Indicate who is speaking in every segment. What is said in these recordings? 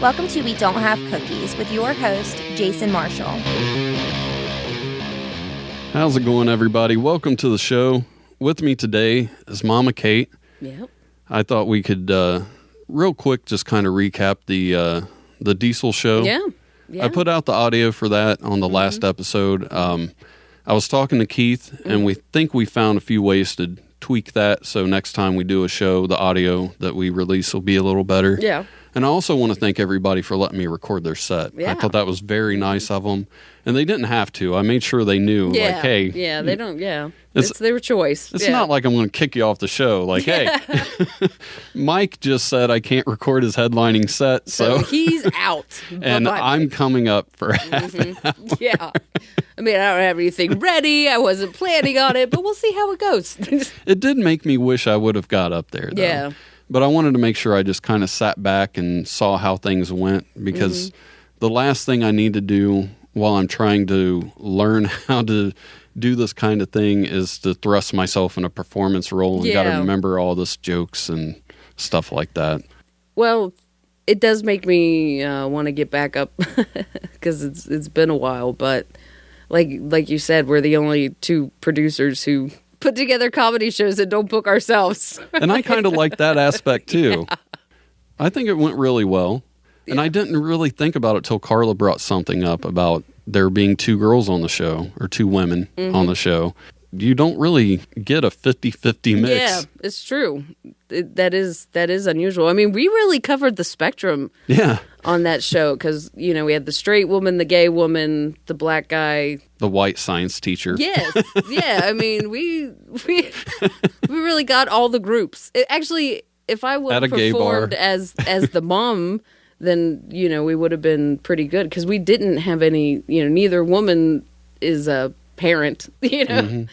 Speaker 1: Welcome to We Don't Have Cookies with your host, Jason Marshall.
Speaker 2: How's it going, everybody? Welcome to the show. With me today is Mama Kate.
Speaker 3: Yep.
Speaker 2: I thought we could, real quick, just kind of recap the Diesel show.
Speaker 3: Yeah.
Speaker 2: I put out the audio for that on the last episode. I was talking to Keith, and we think we found a few ways to tweak that, so next time we do a show, the audio that we release will be a little better.
Speaker 3: Yeah.
Speaker 2: And I also want to thank everybody for letting me record their set.
Speaker 3: Yeah.
Speaker 2: I thought that was very nice of them. And they didn't have to. I made sure they knew, like, hey.
Speaker 3: Yeah, they don't, It's their choice.
Speaker 2: It's not like I'm going to kick you off the show. Like, hey, Mike just said I can't record his headlining set, so
Speaker 3: he's out.
Speaker 2: And I'm coming up for half an hour.
Speaker 3: Yeah. I mean, I don't have anything ready. I wasn't planning on it, but we'll see how it goes.
Speaker 2: It did make me wish I would have got up there, though.
Speaker 3: Yeah.
Speaker 2: But I wanted to make sure I just kind of sat back and saw how things went, because the last thing I need to do while I'm trying to learn how to do this kind of thing is to thrust myself in a performance role and got to remember all this jokes and stuff like that.
Speaker 3: Well, it does make me want to get back up because it's been a while. But like you said, we're the only two producers who put together comedy shows and don't book ourselves.
Speaker 2: And I kind of like that aspect too.
Speaker 3: Yeah.
Speaker 2: I think it went really well. And
Speaker 3: Yeah.
Speaker 2: I didn't really think about it till Carla brought something up about there being two girls on the show, or two women on the show. You don't really get a 50-50 mix.
Speaker 3: Yeah, it's true. That is unusual. I mean, we really covered the spectrum on that show because, you know, we had the straight woman, the gay woman, the black guy.
Speaker 2: The white science teacher.
Speaker 3: Yes. Yeah, I mean, we really got all the groups. Actually, if I would have performed as the mom, then, you know, we would have been pretty good because we didn't have any, you know, neither woman is a parent, you know.
Speaker 2: Mm-hmm.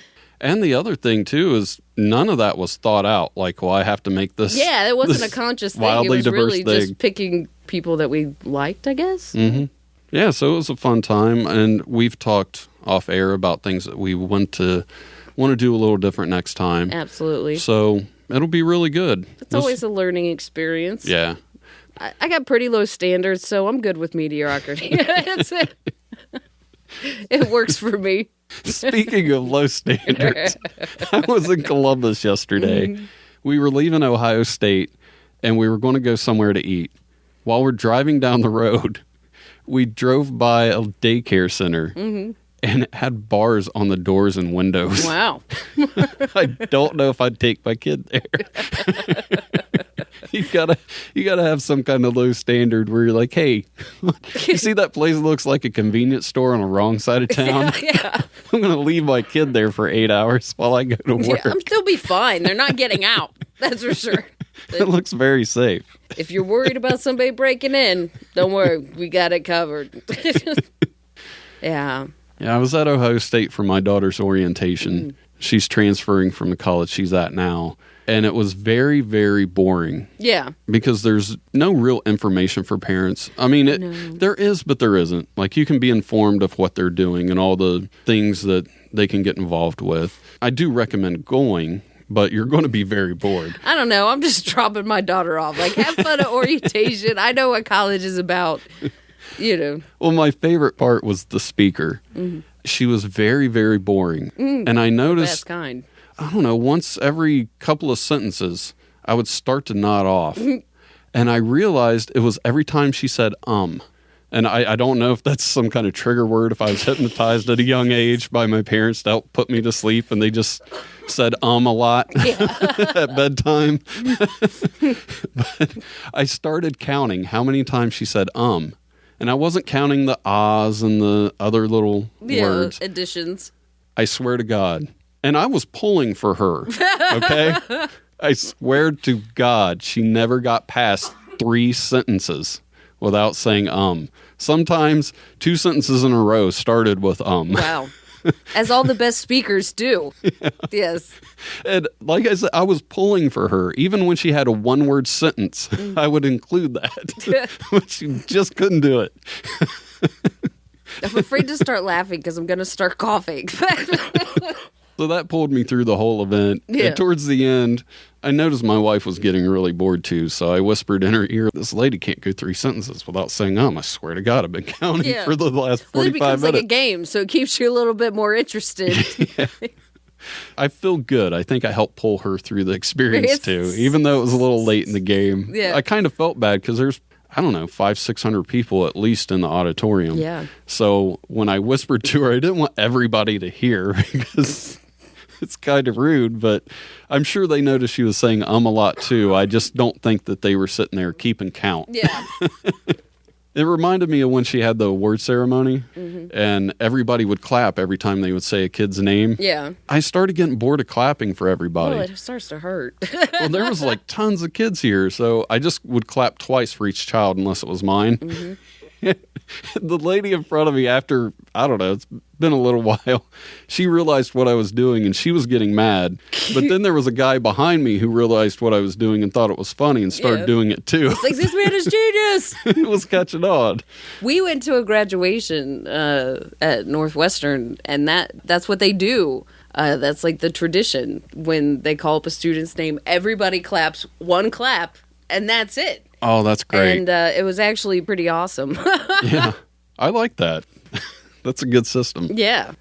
Speaker 2: And the other thing, too, is none of that was thought out. Like, well, I have to make this.
Speaker 3: Yeah, it wasn't a conscious thing. It was really just picking people that we liked, I guess.
Speaker 2: Mm-hmm. Yeah, so it was a fun time. And we've talked off air about things that we want to do a little different next time.
Speaker 3: Absolutely.
Speaker 2: So it'll be really good.
Speaker 3: It's always a learning experience.
Speaker 2: Yeah.
Speaker 3: I got pretty low standards, so I'm good with mediocrity. It works for me.
Speaker 2: Speaking of low standards, I was in Columbus yesterday. We were leaving Ohio State, and we were going to go somewhere to eat. While we're driving down the road, we drove by a daycare center, and it had bars on the doors and windows.
Speaker 3: Wow.
Speaker 2: I don't know if I'd take my kid there. You gotta have some kind of low standard where you're like, hey, you see that place looks like a convenience store on the wrong side of town?
Speaker 3: Yeah.
Speaker 2: I'm gonna leave my kid there for 8 hours while I go to work.
Speaker 3: Yeah, I'm still be fine. They're not getting out. That's for sure.
Speaker 2: It looks very safe.
Speaker 3: If you're worried about somebody breaking in, don't worry. We got it covered. Yeah.
Speaker 2: Yeah, I was at Ohio State for my daughter's orientation. She's transferring from the college she's at now. And it was very, very boring.
Speaker 3: Yeah.
Speaker 2: Because there's no real information for parents. I mean, there is, but there isn't. Like, you can be informed of what they're doing and all the things that they can get involved with. I do recommend going, but you're going to be very bored.
Speaker 3: I don't know. I'm just dropping my daughter off. Like, have fun at orientation. I know what college is about, you know.
Speaker 2: Well, my favorite part was the speaker. She was very, very boring. And I noticed...
Speaker 3: Best kind.
Speaker 2: I don't know, once every couple of sentences, I would start to nod off. And I realized it was every time she said, And I don't know if that's some kind of trigger word, if I was hypnotized at a young age by my parents to help put me to sleep, and they just said a lot at bedtime. But I started counting how many times she said And I wasn't counting the ahs and the other little words.
Speaker 3: Additions.
Speaker 2: I swear to God. And I was pulling for her, okay? I swear to God, she never got past 3 sentences without saying Sometimes 2 sentences in a row started with
Speaker 3: Wow. As all the best speakers do. Yeah. Yes.
Speaker 2: And like I said, I was pulling for her. Even when she had a 1-word sentence, I would include that. But she just couldn't do it.
Speaker 3: I'm afraid to start laughing because I'm going to start coughing.
Speaker 2: So that pulled me through the whole event.
Speaker 3: Yeah.
Speaker 2: And towards the end, I noticed my wife was getting really bored too, so I whispered in her ear, "This lady can't go 3 sentences without saying I swear to God, I've been counting for the last 45 minutes."
Speaker 3: It becomes like a game, so it keeps you a little bit more interested.
Speaker 2: I feel good. I think I helped pull her through the experience too, even though it was a little late in the game.
Speaker 3: Yeah.
Speaker 2: I kind of felt bad because there's, I don't know, 500-600 people at least in the auditorium.
Speaker 3: Yeah.
Speaker 2: So when I whispered to her, I didn't want everybody to hear because it's kind of rude, but I'm sure they noticed she was saying a lot too. I just don't think that they were sitting there keeping count.
Speaker 3: Yeah.
Speaker 2: It reminded me of when she had the award ceremony and everybody would clap every time they would say a kid's name.
Speaker 3: Yeah.
Speaker 2: I started getting bored of clapping for everybody.
Speaker 3: Oh, it starts to hurt.
Speaker 2: Well, there was like tons of kids here, so I just would clap twice for each child unless it was mine. The lady in front of me, after, I don't know, it's been a little while, she realized what I was doing and she was getting mad. But then there was a guy behind me who realized what I was doing and thought it was funny and started doing it too.
Speaker 3: It's like, this man is genius.
Speaker 2: It was catching on.
Speaker 3: We went to a graduation at Northwestern, and that's what they do. That's like the tradition. When they call up a student's name, everybody claps one clap, and that's it.
Speaker 2: Oh, that's great.
Speaker 3: And it was actually pretty awesome.
Speaker 2: Yeah, I like that. That's a good system.
Speaker 3: Yeah.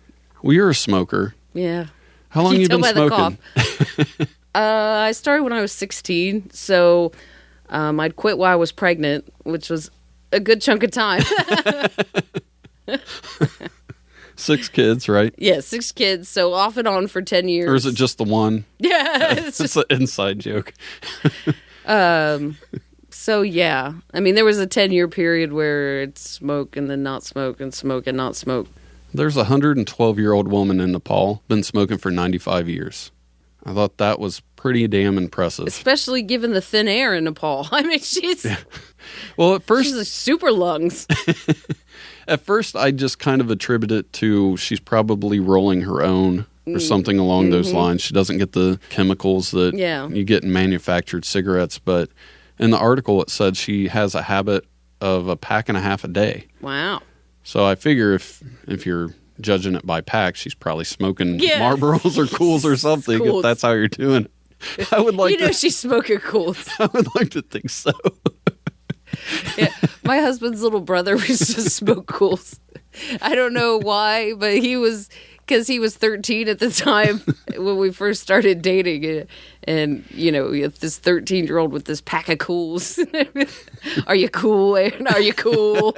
Speaker 2: Well, you're a smoker.
Speaker 3: Yeah.
Speaker 2: How long have you been smoking?
Speaker 3: I started when I was 16, so I'd quit while I was pregnant, which was a good chunk of time.
Speaker 2: 6 kids, right?
Speaker 3: Yeah, 6 kids, so off and on for 10 years.
Speaker 2: Or is it just the one?
Speaker 3: Yeah.
Speaker 2: It's an inside joke.
Speaker 3: So, yeah. I mean, there was a 10-year period where it's smoke and then not smoke and smoke and not smoke.
Speaker 2: There's a 112-year-old woman in Nepal, been smoking for 95 years. I thought that was pretty damn impressive.
Speaker 3: Especially given the thin air in Nepal. I mean, she's... Yeah.
Speaker 2: Well, at first...
Speaker 3: She's like super lungs.
Speaker 2: At first, I just kind of attribute it to she's probably rolling her own or something along those lines. She doesn't get the chemicals that you get in manufactured cigarettes, but... In the article, it said she has a habit of a pack and a half a day.
Speaker 3: Wow.
Speaker 2: So I figure if you're judging it by pack, she's probably smoking Marlboros or Cools or something, if that's how you're doing it. I would like
Speaker 3: she's smoking Cools.
Speaker 2: I would like to think so.
Speaker 3: Yeah. My husband's little brother used to smoke Cools. I don't know why, but because he was 13 at the time when we first started dating. And you know, this 13-year-old with this pack of Cools. Are you cool, Aaron? Are you cool?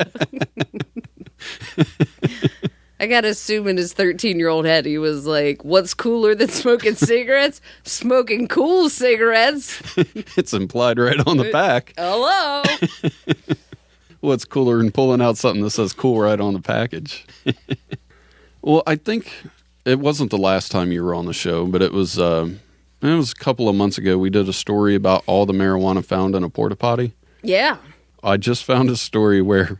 Speaker 3: I got to assume in his 13-year-old head, he was like, what's cooler than smoking cigarettes? Smoking Cool cigarettes.
Speaker 2: It's implied right on the back.
Speaker 3: Hello.
Speaker 2: What's cooler than pulling out something that says cool right on the package? Well, I think it wasn't the last time you were on the show, but it was a couple of months ago. We did a story about all the marijuana found in a porta potty. Yeah. I just found a story where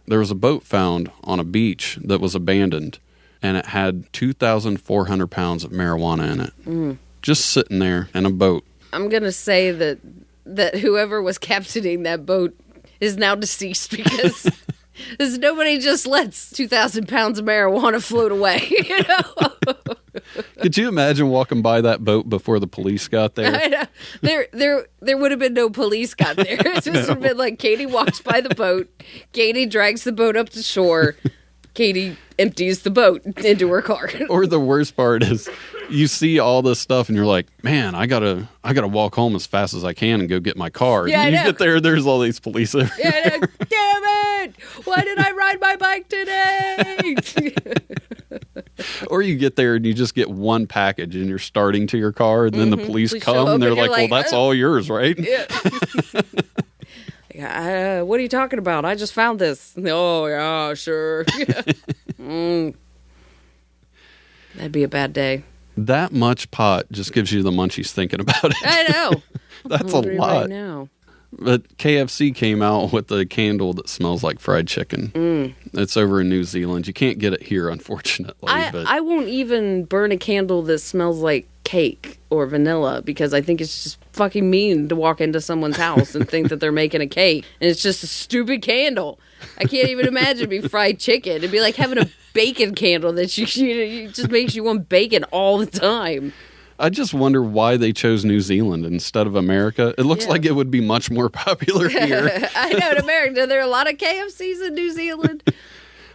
Speaker 2: there was a boat found on a beach that was abandoned, and it had 2,400 pounds of marijuana in it. Just sitting there in a boat. I'm going to say that whoever was captaining that boat is now deceased because... Because nobody just lets 2,000 pounds of marijuana float away, you know? Could you imagine walking by that boat before the police got there? I know. There would have been no police got there. It just would have been like Katie walks by the boat, Katie drags the boat up to shore, Katie empties the boat into her car. Or the worst part is you see all this stuff and you're like, man, I gotta walk home as fast as I can and go get my car. Yeah, and you get there, there's all these police everywhere. Yeah, I know. Damn it! Why did I ride my bike today? Or you get there and you just get one package and you're starting to your car and then the police come and they're like, well, that's all yours, right? Yeah. What are you talking about? I just found this. Oh, yeah, sure. That'd be a bad day. That much pot just gives you the munchies thinking about it. I know. That's a lot. Right now. But KFC came out with a candle that smells like fried chicken. It's over in New Zealand. You can't get it here, unfortunately. I won't even burn a candle that smells like cake or vanilla because I think it's just fucking mean to walk into someone's house and think that they're making a cake. And it's just a stupid candle. I can't even imagine it be fried chicken. It'd be like having a bacon candle that you just makes you want bacon all the time. I just wonder why they chose New Zealand instead of America. It looks like it would be much more popular here.
Speaker 3: I know, in America, there are a lot of KFCs in New Zealand.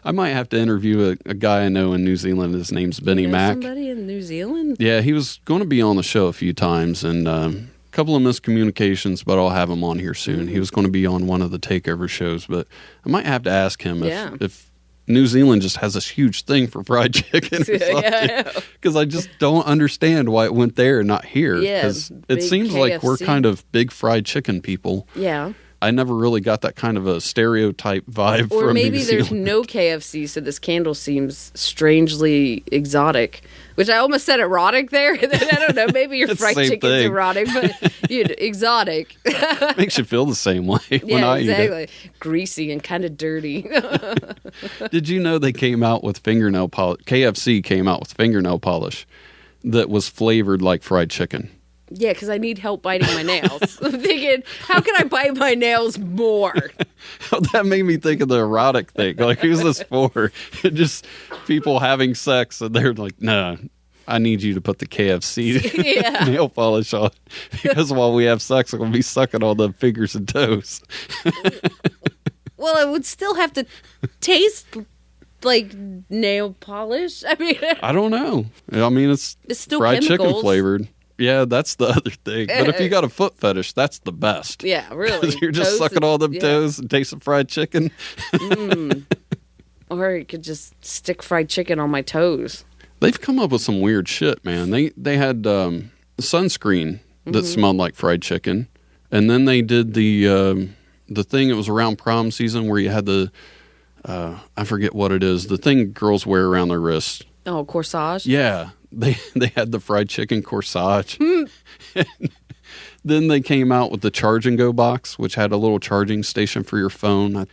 Speaker 2: I might have to interview a guy I know in New Zealand. His name's Benny Mack.
Speaker 3: Somebody in New Zealand?
Speaker 2: Yeah, he was going to be on the show a few times, and a couple of miscommunications, but I'll have him on here soon. He was going to be on one of the takeover shows, but I might have to ask him if New Zealand just has this huge thing for fried chicken. Because I just don't understand why it went there and not here. Because it seems KFC. Like we're kind of big fried chicken people. Yeah. I never really got that kind of a stereotype vibe from New Zealand.
Speaker 3: Or maybe there's no KFC, so this candle seems strangely exotic. Which I almost said erotic there. I don't know. Maybe your fried chicken's erotic, but exotic.
Speaker 2: Makes you feel the same way when I eat it.
Speaker 3: Greasy and kind of dirty.
Speaker 2: Did you know they came out with fingernail polish? KFC came out with fingernail polish that was flavored like fried chicken.
Speaker 3: Yeah, because I need help biting my nails. I'm thinking, how can I bite my nails more?
Speaker 2: That made me think of the erotic thing. Like, who's this for? Just people having sex, and they're like, no, I need you to put the KFC nail polish on. Because while we have sex, I'm going to be sucking all the fingers and toes.
Speaker 3: Well, it would still have to taste like nail polish. I mean,
Speaker 2: I don't know. I mean, it's still fried chicken flavored. Yeah, that's the other thing. But if you got a foot fetish, that's the best.
Speaker 3: Yeah, really.
Speaker 2: You're just sucking all them toes and tasting fried chicken.
Speaker 3: Or you could just stick fried chicken on my toes.
Speaker 2: They've come up with some weird shit, man. They had sunscreen that smelled like fried chicken. And then they did the thing that was around prom season where you had the, I forget what it is, the thing girls wear around their wrists.
Speaker 3: Oh, corsage?
Speaker 2: Yeah. They had the fried chicken corsage. Then they came out with the Charge and Go box, which had a little charging station for your phone.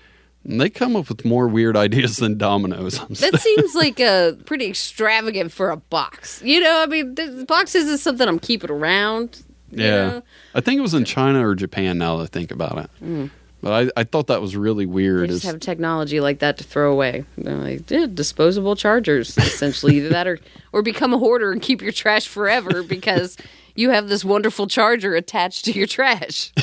Speaker 2: And they come up with more weird ideas than Domino's.
Speaker 3: That seems like pretty extravagant for a box. You know, I mean, the boxes is something I'm keeping around.
Speaker 2: Yeah.
Speaker 3: You know?
Speaker 2: I think it was in China or Japan now that I think about it. But I thought that was really weird.
Speaker 3: They just have technology like that to throw away. They're like, disposable chargers, essentially. Either that or become a hoarder and keep your trash forever because you have this wonderful charger attached to your trash.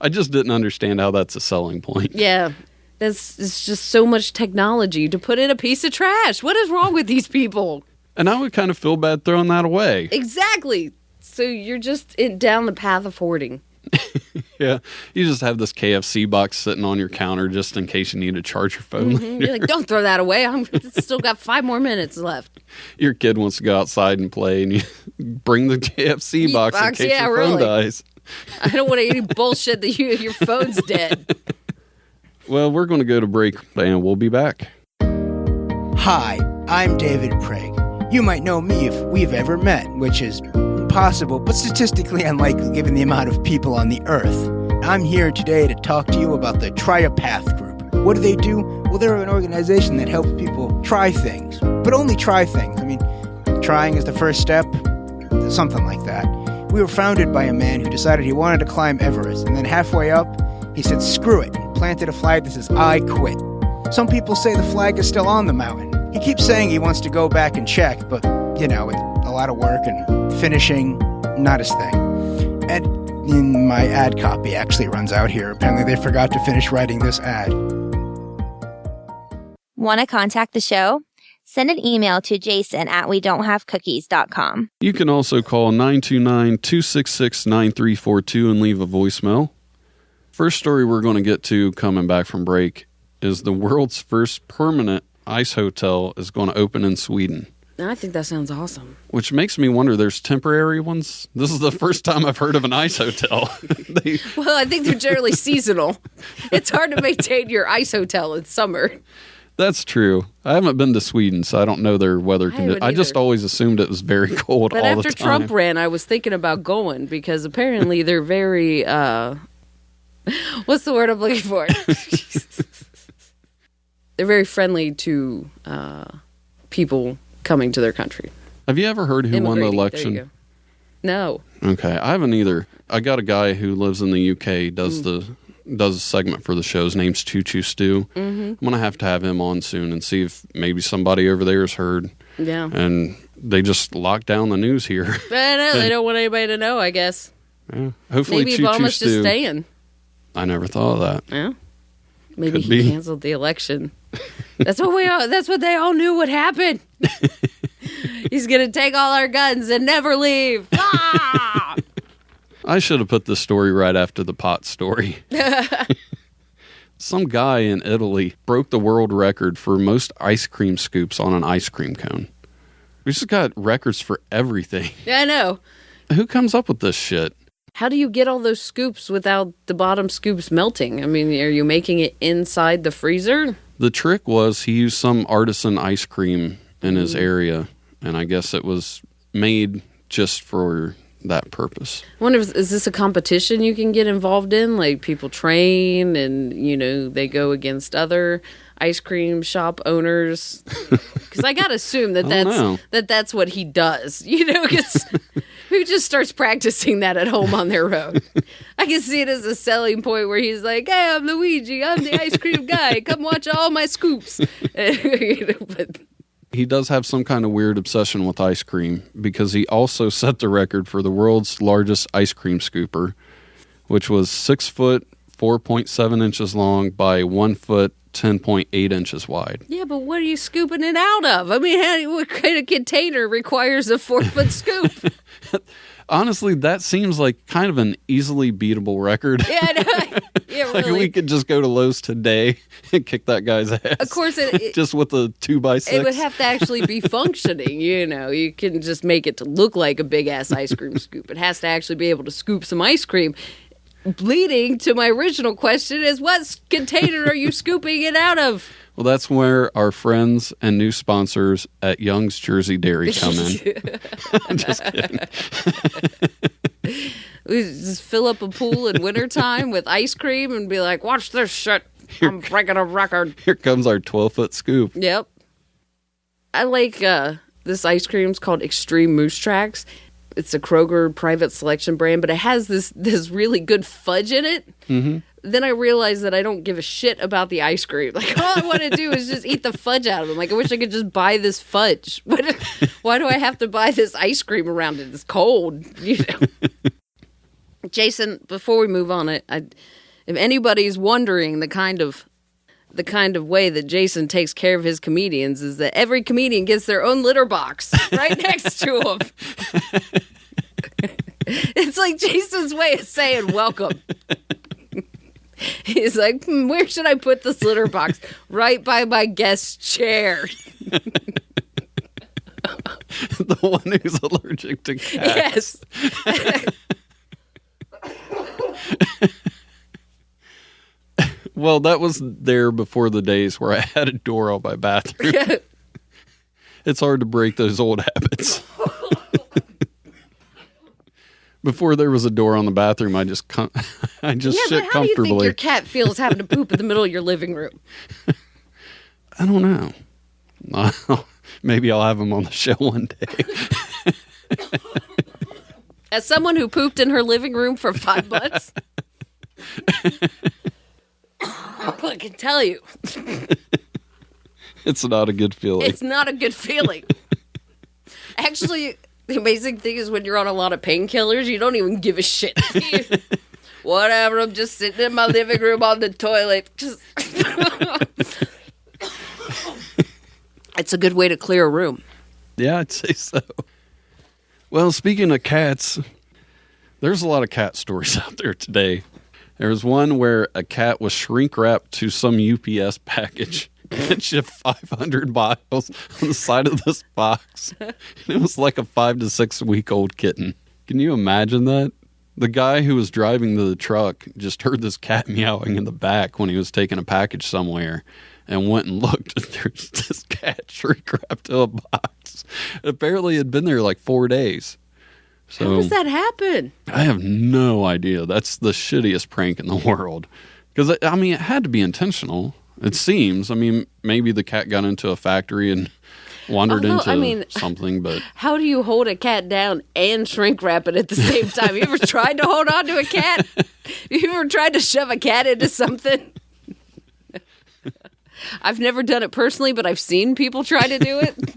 Speaker 2: I just didn't understand how that's a selling point.
Speaker 3: Yeah. It's just so much technology to put in a piece of trash. What is wrong with these people?
Speaker 2: And I would kind of feel bad throwing that away.
Speaker 3: Exactly. So you're just down the path of hoarding.
Speaker 2: Yeah, you just have this KFC box sitting on your counter just in case you need to charge your phone later.
Speaker 3: You're like, don't throw that away. It's still got 5 more minutes left.
Speaker 2: Your kid wants to go outside and play, and you bring the KFC box in case your phone dies.
Speaker 3: I don't want any bullshit that your phone's dead.
Speaker 2: Well, we're going to go to break, and we'll be back.
Speaker 4: Hi, I'm David Prague. You might know me if we've ever met, which is possible, but statistically unlikely given the amount of people on the Earth. I'm here today to talk to you about the Try a Path group. What do? Well, they're an organization that helps people try things, but only try things. I mean, trying is the first step, something like that. We were founded by a man who decided he wanted to climb Everest, and then halfway up, he said, screw it, and planted a flag that says, I quit. Some people say the flag is still on the mountain. He keeps saying he wants to go back and check, but, you know, it's a lot of work and finishing, not his thing. And my ad copy actually runs out here. Apparently they forgot to finish writing this ad.
Speaker 1: Want to contact the show? Send an email to jason@wedon'thavecookies.com.
Speaker 2: You can also call 929-266-9342 and leave a voicemail. First story we're going to get to coming back from break is the world's first permanent ice hotel is going to open in Sweden.
Speaker 3: I think that sounds awesome.
Speaker 2: Which makes me wonder, there's temporary ones? This is the first time I've heard of an ice hotel.
Speaker 3: Well, I think they're generally seasonal. It's hard to maintain your ice hotel in summer.
Speaker 2: That's true. I haven't been to Sweden, so I don't know their weather conditions. I just always assumed it was very cold all the time.
Speaker 3: But after Trump ran, I was thinking about going because apparently they're very, what's the word I'm looking for? They're very friendly to people coming to their country.
Speaker 2: Have you ever heard who won the election?
Speaker 3: No.
Speaker 2: Okay, I haven't either. I got a guy who lives in the UK, does a segment for the show. His name's Choo Choo Stew. I'm going to have him on soon and see if maybe somebody over there has heard.
Speaker 3: Yeah.
Speaker 2: And they just locked down the news here.
Speaker 3: I know. They don't want anybody to know, I guess.
Speaker 2: Yeah. Hopefully
Speaker 3: maybe Obama's just staying.
Speaker 2: I never thought of that.
Speaker 3: Yeah. Maybe he canceled the election. That's what they all knew would happen. He's going to take all our guns and never leave. Ah!
Speaker 2: I should have put this story right after the pot story. Some guy in Italy broke the world record for most ice cream scoops on an ice cream cone. We just got records for everything.
Speaker 3: Yeah, I know.
Speaker 2: Who comes up with this shit?
Speaker 3: How do you get all those scoops without the bottom scoops melting? I mean, are you making it inside the freezer?
Speaker 2: The trick was he used some artisan ice cream in his area, and I guess it was made just for that purpose.
Speaker 3: I wonder, is this a competition you can get involved in? Like people train and, they go against other ice cream shop owners? Because I got to assume that's what he does, because who just starts practicing that at home on their own? I can see it as a selling point where he's like, hey, I'm Luigi, I'm the ice cream guy. Come watch all my scoops. But
Speaker 2: he does have some kind of weird obsession with ice cream because he also set the record for the world's largest ice cream scooper, which was 6 foot, 4.7 inches long by 1 foot, 10.8 inches wide.
Speaker 3: Yeah, but what are you scooping it out of? I mean, what kind of container requires a 4-foot scoop?
Speaker 2: Honestly, that seems like kind of an easily beatable record.
Speaker 3: Yeah, I know. Yeah, really.
Speaker 2: Like we could just go to Lowe's today and kick that guy's ass.
Speaker 3: Of course,
Speaker 2: just with a 2x6.
Speaker 3: It would have to actually be functioning. You can just make it to look like a big ass ice cream scoop. It has to actually be able to scoop some ice cream. Leading to my original question is, what container are you scooping it out of? Well,
Speaker 2: that's where our friends and new sponsors at Young's Jersey Dairy come in. I'm just kidding.
Speaker 3: We just fill up a pool in wintertime with ice cream and be like, watch this shit. I'm breaking a record.
Speaker 2: Here comes our 12-foot scoop.
Speaker 3: Yep. I like this ice cream's called Extreme Moose Tracks. It's a Kroger private selection brand, but it has this really good fudge in it. Mm-hmm. Then I realized that I don't give a shit about the ice cream. Like, all I want to do is just eat the fudge out of them. Like, I wish I could just buy this fudge. Why do I have to buy this ice cream around it? It's cold, Jason, before we move on, if anybody's wondering the kind of way that Jason takes care of his comedians is that every comedian gets their own litter box right next to him. It's like Jason's way of saying welcome. He's like, where should I put this litter box? Right by my guest chair.
Speaker 2: The one who's allergic to cats.
Speaker 3: Yes.
Speaker 2: Well, that was there before the days where I had a door on my bathroom. It's hard to break those old habits. Before there was a door on the bathroom, I just shit comfortably.
Speaker 3: How do you think your cat feels having to poop in the middle of your living room?
Speaker 2: I don't know. Maybe I'll have him on the show one day.
Speaker 3: As someone who pooped in her living room for 5 months, I can tell you.
Speaker 2: It's not a good feeling.
Speaker 3: It's not a good feeling. Actually, the amazing thing is when you're on a lot of painkillers, you don't even give a shit. Whatever, I'm just sitting in my living room on the toilet. It's a good way to clear a room.
Speaker 2: Yeah, I'd say so. Well, speaking of cats, there's a lot of cat stories out there today. There was one where a cat was shrink wrapped to some UPS package. It shipped 500 miles on the side of this box. And it was like a 5 to 6 week old kitten. Can you imagine that? The guy who was driving the truck just heard this cat meowing in the back when he was taking a package somewhere and went and looked. And there's this cat shrink wrapped to a box. Apparently it had been there like 4 days. So,
Speaker 3: how does that happen?
Speaker 2: I have no idea. That's the shittiest prank in the world. Because, I mean, it had to be intentional. It seems. I mean, maybe the cat got into a factory and wandered into something, but...
Speaker 3: How do you hold a cat down and shrink wrap it at the same time? You ever tried to hold on to a cat? You ever tried to shove a cat into something? I've never done it personally, but I've seen people try to do it.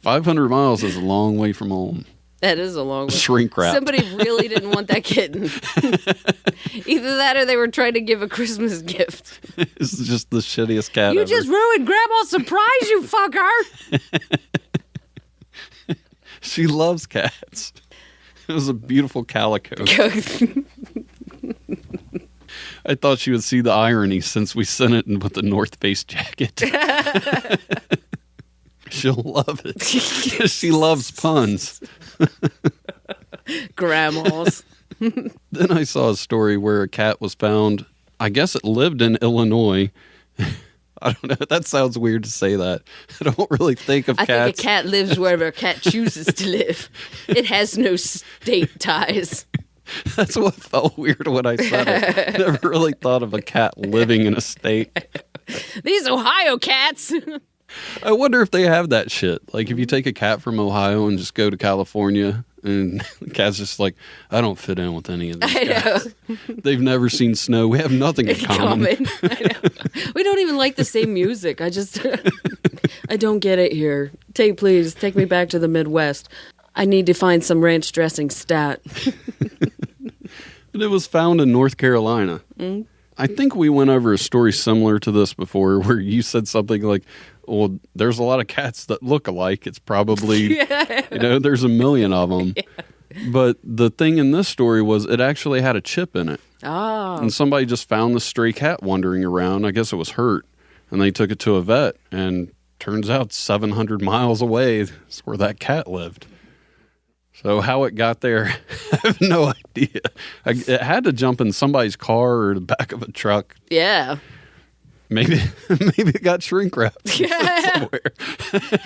Speaker 2: 500 miles is a long way from home.
Speaker 3: That is a long way.
Speaker 2: Shrink wrap.
Speaker 3: Somebody really didn't want that kitten. Either that or they were trying to give a Christmas gift.
Speaker 2: It's just the shittiest cat
Speaker 3: You
Speaker 2: ever.
Speaker 3: just ruined Grandma's surprise, you fucker!
Speaker 2: She loves cats. It was a beautiful calico. I thought she would see the irony since we sent it with the North Face jacket. She'll love it. She loves puns.
Speaker 3: Grandmas.
Speaker 2: Then I saw a story where a cat was found. I guess it lived in Illinois. I don't know. That sounds weird to say that. I don't really think of cats.
Speaker 3: I think a cat lives wherever a cat chooses to live. It has no state ties.
Speaker 2: That's what felt weird when I said it. I never really thought of a cat living in a state.
Speaker 3: These Ohio cats.
Speaker 2: I wonder if they have that shit. Like, if you take a cat from Ohio and just go to California, and the cat's just like, I don't fit in with any of these guys. They've never seen snow. We have nothing in common.
Speaker 3: I know. We don't even like the same music. I don't get it here. Please, take me back to the Midwest. I need to find some ranch dressing stat.
Speaker 2: And it was found in North Carolina. Mm. I think we went over a story similar to this before where you said something like, well, there's a lot of cats that look alike. It's probably, there's a million of them. Yeah. But the thing in this story was it actually had a chip in it.
Speaker 3: Oh.
Speaker 2: And somebody just found the stray cat wandering around. I guess it was hurt. And they took it to a vet. And turns out 700 miles away is where that cat lived. So how it got there, I have no idea. It had to jump in somebody's car or the back of a truck.
Speaker 3: Yeah.
Speaker 2: Maybe it got shrink wrapped somewhere.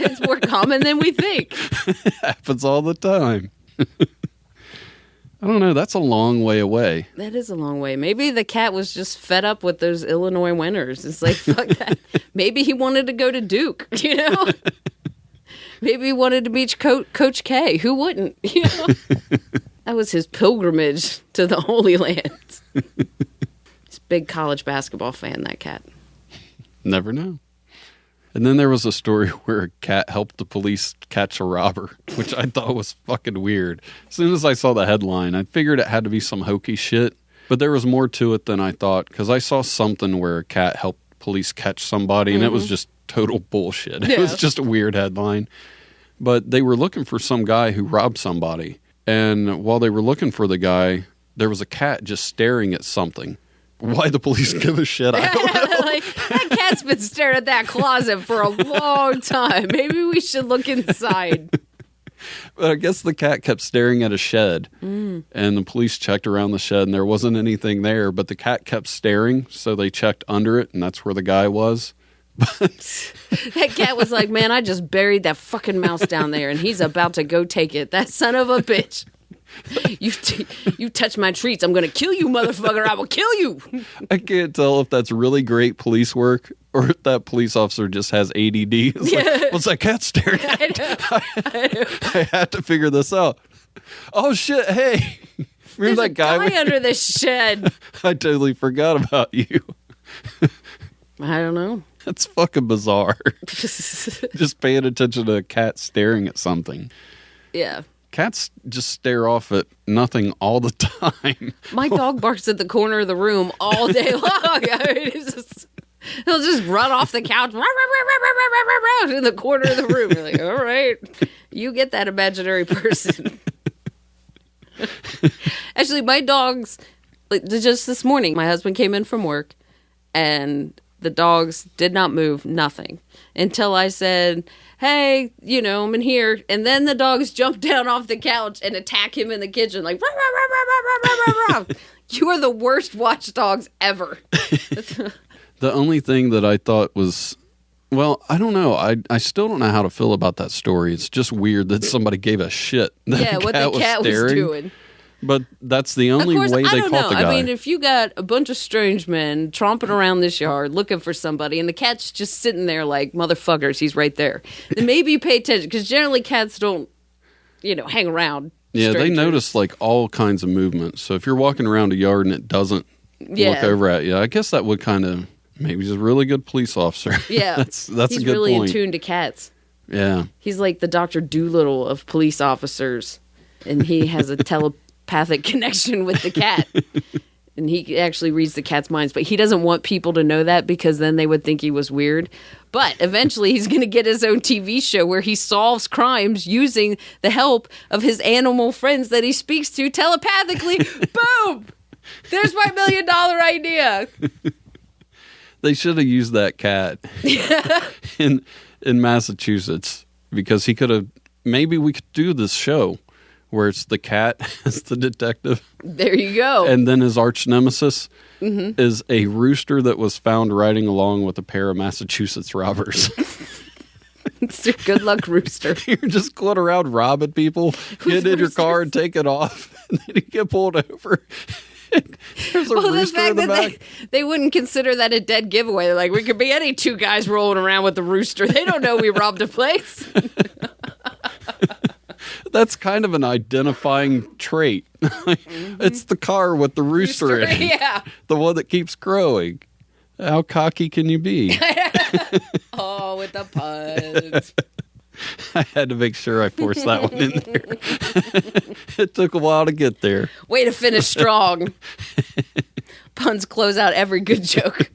Speaker 3: It's more common than we think.
Speaker 2: It happens all the time. I don't know. That's a long way away.
Speaker 3: That is a long way. Maybe the cat was just fed up with those Illinois winters. It's like, fuck that. Maybe he wanted to go to Duke, Maybe he wanted to beat Coach K. Who wouldn't? That was his pilgrimage to the Holy Land. He's a big college basketball fan, that cat.
Speaker 2: Never know. And then there was a story where a cat helped the police catch a robber, which I thought was fucking weird. As soon as I saw the headline, I figured it had to be some hokey shit. But there was more to it than I thought, because I saw something where a cat helped police catch somebody, and it was just total bullshit. It was just a weird headline. But they were looking for some guy who robbed somebody. And while they were looking for the guy, there was a cat just staring at something. Why the police give a shit, I don't know.
Speaker 3: Like, that cat's been staring at that closet for a long time. Maybe we should look inside.
Speaker 2: But I guess the cat kept staring at a shed. And the police checked around the shed, and there wasn't anything there. But the cat kept staring, so they checked under it, and that's where the guy was.
Speaker 3: That cat was like, man, I just buried that fucking mouse down there, and he's about to go take it. That son of a bitch. You touch my treats, I'm going to kill you, motherfucker. I will kill you.
Speaker 2: I can't tell if that's really great police work or if that police officer just has ADD. It's like, what's that cat staring at? I had to figure this out. Oh, shit. Hey. Remember that guy
Speaker 3: under the shed?
Speaker 2: I totally forgot about you.
Speaker 3: I don't know.
Speaker 2: That's fucking bizarre. Just paying attention to a cat staring at something.
Speaker 3: Yeah.
Speaker 2: Cats just stare off at nothing all the time.
Speaker 3: My dog barks at the corner of the room all day long. I mean, he'll just run off the couch in the corner of the room. You're like, all right, you get that imaginary person. Actually, my dogs, like, just this morning, my husband came in from work and the dogs did not move, nothing, until I said, hey, I'm in here. And then the dogs jump down off the couch and attack him in the kitchen like, rah, rah, rah, rah, rah, rah, rah. You are the worst watchdogs ever.
Speaker 2: The only thing that I thought was, well, I don't know. I still don't know how to feel about that story. It's just weird that somebody gave a shit. That
Speaker 3: what the cat was doing.
Speaker 2: But that's the only way they caught the guy.
Speaker 3: I mean, if you got a bunch of strange men tromping around this yard looking for somebody and the cat's just sitting there like, motherfuckers, he's right there, then maybe you pay attention, because generally cats don't, hang around.
Speaker 2: Yeah, strangers. They notice like all kinds of movement. So if you're walking around a yard and it doesn't look over at you, I guess that would kind of, maybe he's a really good police officer.
Speaker 3: Yeah.
Speaker 2: that's
Speaker 3: he's
Speaker 2: a good
Speaker 3: really
Speaker 2: point.
Speaker 3: in tune to cats.
Speaker 2: Yeah.
Speaker 3: He's like the Dr. Doolittle of police officers, and he has a telepathic connection with the cat. And he actually reads the cat's minds, but he doesn't want people to know that because then they would think he was weird. But eventually he's going to get his own TV show where he solves crimes using the help of his animal friends that he speaks to telepathically. Boom! There's my $1 million idea.
Speaker 2: They should have used that cat in Massachusetts because he could have. Maybe we could do this show where it's the cat as the detective.
Speaker 3: There you go.
Speaker 2: And then his arch nemesis is a rooster that was found riding along with a pair of Massachusetts robbers.
Speaker 3: It's a good luck rooster.
Speaker 2: You're just going around robbing people, get in your car and take it off, and then you get pulled over. There's a rooster in the back.
Speaker 3: They wouldn't consider that a dead giveaway. They're like, we could be any two guys rolling around with the rooster. They don't know we robbed a place.
Speaker 2: That's kind of an identifying trait. It's the car with the rooster in it.
Speaker 3: Yeah.
Speaker 2: The one that keeps crowing. How cocky can you be?
Speaker 3: Oh, with the puns.
Speaker 2: I had to make sure I forced that one in there. It took a while to get there.
Speaker 3: Way to finish strong. Puns close out every good joke.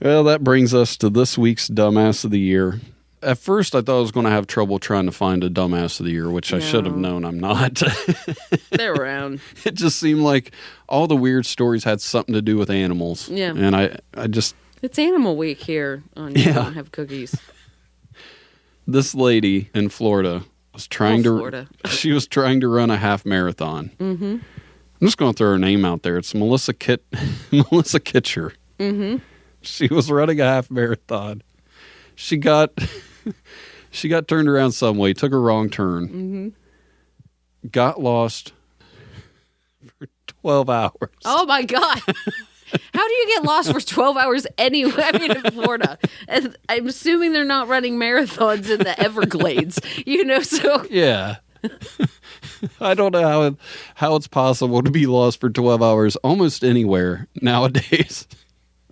Speaker 2: Well, that brings us to this week's Dumbass of the Year. At first, I thought I was going to have trouble trying to find a Dumbass of the Year, which I should have known I'm not.
Speaker 3: They're around.
Speaker 2: It just seemed like all the weird stories had something to do with animals.
Speaker 3: Yeah.
Speaker 2: And I just...
Speaker 3: It's Animal Week here on You Don't Have Cookies.
Speaker 2: This lady in Florida was trying she was trying to run a half marathon. Mm-hmm. I'm just going to throw her name out there. It's Melissa Kitcher. Mm-hmm. She was running a half marathon. She got turned around some way, took a wrong turn, got lost for 12 hours.
Speaker 3: Oh, my God. How do you get lost for 12 hours anyway? I mean, in Florida. And I'm assuming they're not running marathons in the Everglades, so.
Speaker 2: Yeah. I don't know how it's possible to be lost for 12 hours almost anywhere nowadays.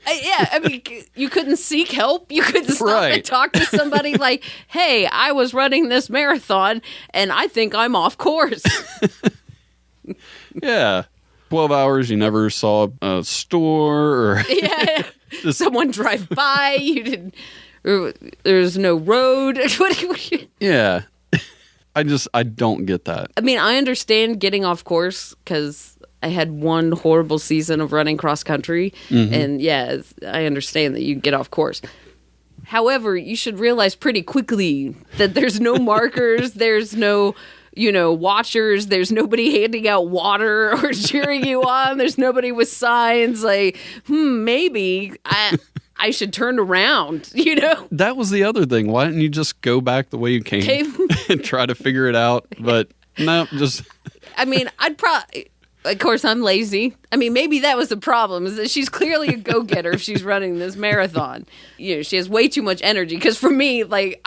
Speaker 3: Yeah, I mean, you couldn't seek help. You couldn't stop and talk to somebody like, hey, I was running this marathon, and I think I'm off course.
Speaker 2: Yeah. 12 hours, you never saw a store or...
Speaker 3: Yeah, someone drive by, you didn't... There's no road.
Speaker 2: Yeah. I don't get that.
Speaker 3: I mean, I understand getting off course because I had one horrible season of running cross country. And yeah, I understand that you get off course. However, you should realize pretty quickly that there's no markers, there's no, watchers, there's nobody handing out water or cheering you on, there's nobody with signs like, maybe I should turn around,
Speaker 2: That was the other thing. Why didn't you just go back the way you came and try to figure it out? But no, just...
Speaker 3: I mean, I'd probably... Of course, I'm lazy. I mean, maybe that was the problem, is that she's clearly a go-getter if she's running this marathon. She has way too much energy. Because for me, like,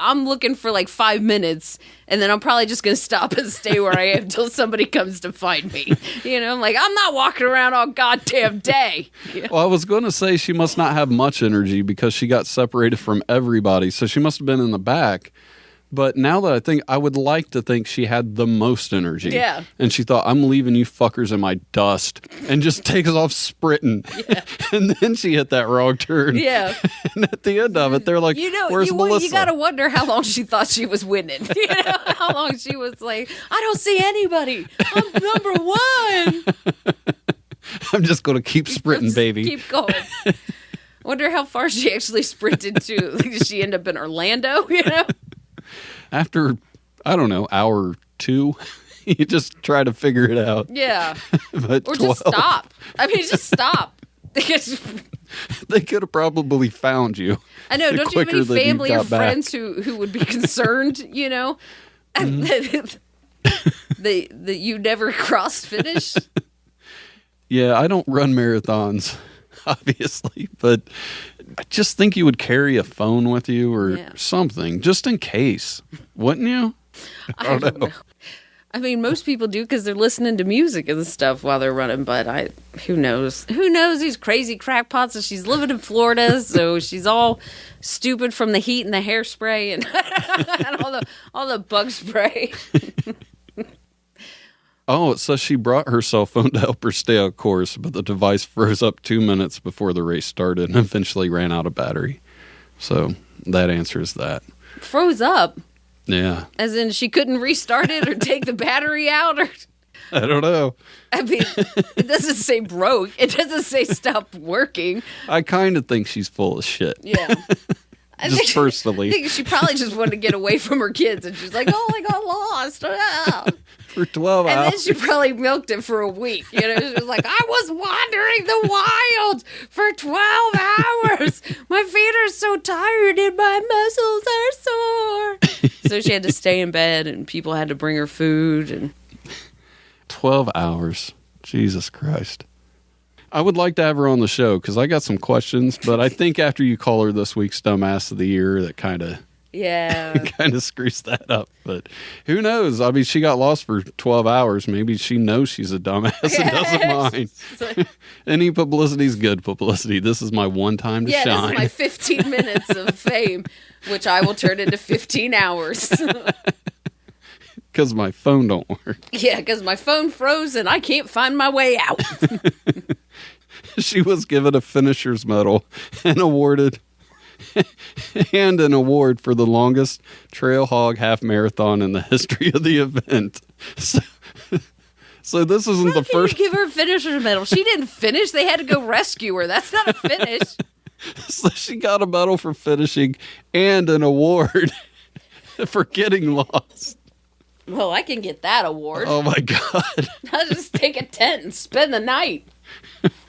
Speaker 3: I'm looking for like 5 minutes, and then I'm probably just going to stop and stay where I am until somebody comes to find me. I'm like, I'm not walking around all goddamn day.
Speaker 2: Well, I was going to say she must not have much energy because she got separated from everybody. So she must have been in the back. But now that I think, I would like to think she had the most energy.
Speaker 3: Yeah.
Speaker 2: And she thought, I'm leaving you fuckers in my dust. And just takes off sprinting. Yeah. And then she hit that wrong turn.
Speaker 3: Yeah.
Speaker 2: And at the end of it, they're like, where's Melissa?
Speaker 3: You got to wonder how long she thought she was winning. How long she was like, I don't see anybody. I'm number one.
Speaker 2: I'm just going to keep sprinting, baby.
Speaker 3: Keep going. I wonder how far she actually sprinted to. Like, did she end up in Orlando,
Speaker 2: After, I don't know, hour 2, you just try to figure it out.
Speaker 3: Yeah.
Speaker 2: But
Speaker 3: or
Speaker 2: 12,
Speaker 3: just stop. I mean, just stop.
Speaker 2: They could have probably found you.
Speaker 3: I know. Don't you have any family or friends who would be concerned, that you never crossed finish?
Speaker 2: Yeah, I don't run marathons, obviously, but I just think you would carry a phone with you or something, just in case, wouldn't you?
Speaker 3: I don't know. I mean, most people do because they're listening to music and stuff while they're running, but who knows? Who knows these crazy crackpots? And she's living in Florida, so she's all stupid from the heat and the hairspray and, and all the bug spray.
Speaker 2: Oh, it says she brought her cell phone to help her stay on course, but the device froze up 2 minutes before the race started and eventually ran out of battery. So that answers that.
Speaker 3: Froze up?
Speaker 2: Yeah.
Speaker 3: As in she couldn't restart it or take the battery out? Or
Speaker 2: I don't know.
Speaker 3: I mean, it doesn't say broke. It doesn't say stopped working.
Speaker 2: I kind of think she's full of shit.
Speaker 3: Yeah.
Speaker 2: Personally.
Speaker 3: I think she probably just wanted to get away from her kids, and she's like, oh, I got lost. Ah.
Speaker 2: For 12 hours.
Speaker 3: And then she probably milked it for a week. You know, she was like, I was wandering the wilds for 12 hours. My feet are so tired and my muscles are sore. So she had to stay in bed, and people had to bring her food. And
Speaker 2: 12 hours. Jesus Christ. I would like to have her on the show because I got some questions, but I think after you call her this week's Dumbass of the Year, that kind of screws that up. But who knows? I mean, she got lost for 12 hours. Maybe she knows she's a dumbass and doesn't mind. Any publicity is good publicity. This is my one time to shine.
Speaker 3: This is my 15 minutes of fame, which I will turn into 15 hours.
Speaker 2: Because my phone don't work.
Speaker 3: Yeah, because my phone froze and I can't find my way out.
Speaker 2: She was given a finisher's medal and awarded and an award for the longest trail hog half marathon in the history of the event. So this isn't the first.
Speaker 3: Give her a finisher's medal. She didn't finish. They had to go rescue her. That's not a finish.
Speaker 2: So she got a medal for finishing and an award for getting lost.
Speaker 3: Well, I can get that award.
Speaker 2: Oh my God.
Speaker 3: I'll just take a tent and spend the night.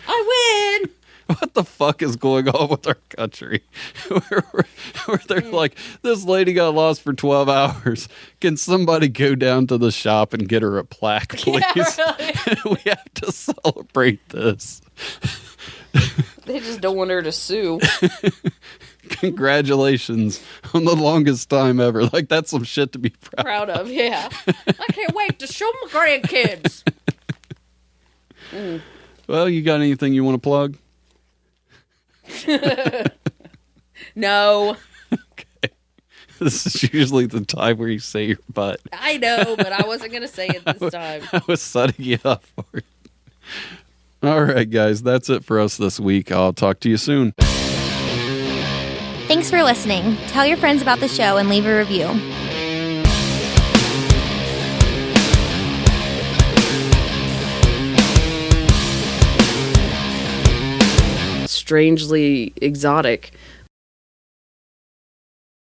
Speaker 3: I win.
Speaker 2: What the fuck is going on with our country? Where they're like, this lady got lost for 12 hours. Can somebody go down to the shop and get her a plaque, please? Yeah, really. We have to celebrate this.
Speaker 3: They just don't want her to sue.
Speaker 2: Congratulations on the longest time ever. Like, that's some shit to be proud
Speaker 3: of. Yeah. I can't wait to show my grandkids.
Speaker 2: Well, you got anything you want to plug?
Speaker 3: No.
Speaker 2: Okay. This is usually the time where you say your butt.
Speaker 3: I know, but I wasn't going to say it this time.
Speaker 2: I was setting you up for it. All right, guys, that's it for us this week. I'll talk to you soon.
Speaker 1: Thanks for listening. Tell your friends about the show and leave a review.
Speaker 3: Strangely exotic